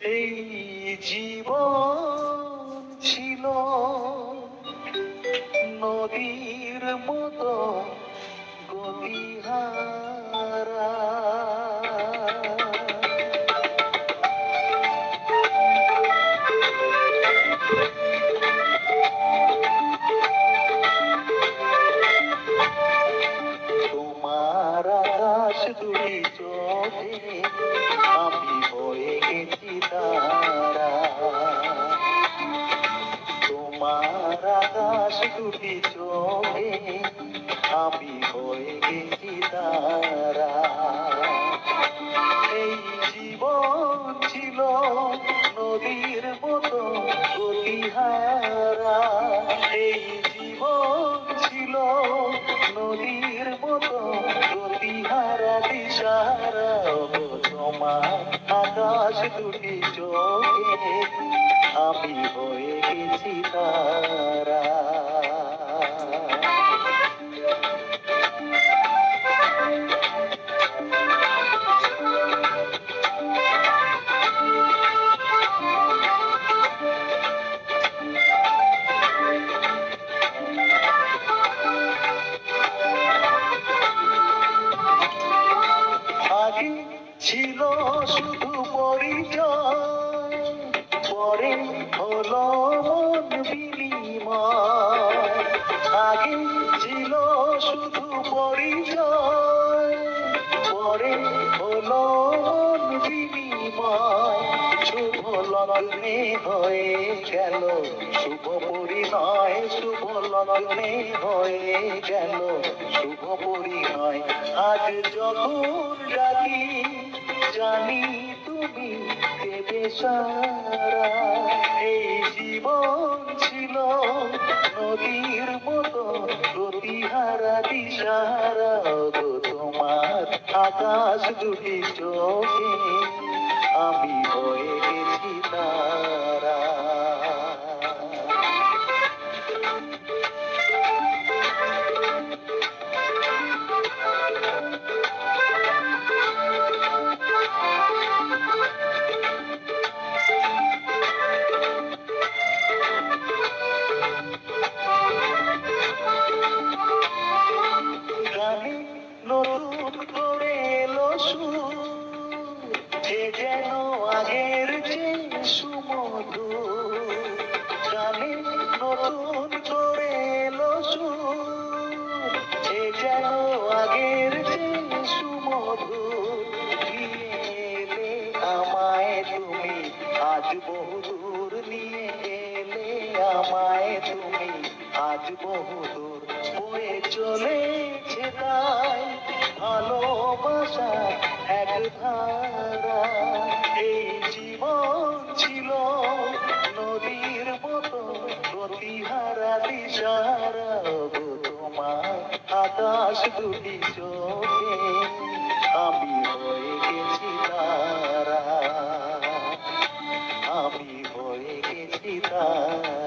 এই জীবন ছিল নদীর মতো গতিহারা। তোমার আকাশ দুই চোখে আমি হয়ে গেছি তারা। তোমার আকাশ দুটি চোখে আমি হয়ে গেছি তারা। এই জীবন ছিল নদীর মতো গতিহারা। এই জীবন ছিল নদীর মতো গতিহারা দিশাহারা। তোমার আকাশ দুটি চোখে আমি হয়ে গেছি তারা। আগে ছিল শুধু পরিচয়, পরে হলো মন বিনিময়। আগে ছিল শুধু পরিচয়, পরে হলো মন বিনিময়। শুভ লগ্নে হয়ে গেল শুভ পরিণয়। শুভ লগ্নে হয়ে গেল শুভ পরিণয়। আজ যখন ডাকি জানি তুমি দেবে সারা। এই জীবন ছিল নদীর মতো গতিহারা দিশাহারা। তোমার আকাশ দুটি চোখে আমি হয়ে গেছি তারা। গানে নতুন করে এলো সুর, এ যেন আগের যে সুমধুর। গানে নতুন করে এলো সুর, এ যেন আগের যে সুমধুর। নিয়ে এলে আমায় তুমি আজ বহুদূর। নিয়ে এলে আমায় তুমি আজ বহুদূর। বয়ে চলেছে তাই ভালোবাসা এক ধারা। এই জীবন ছিল নদীর মতো গতিহারা দিশাহারা। তোমার আকাশ দুটি চোখে আমি হয়ে গেছি তারা। আমি হয়ে গেছি তারা।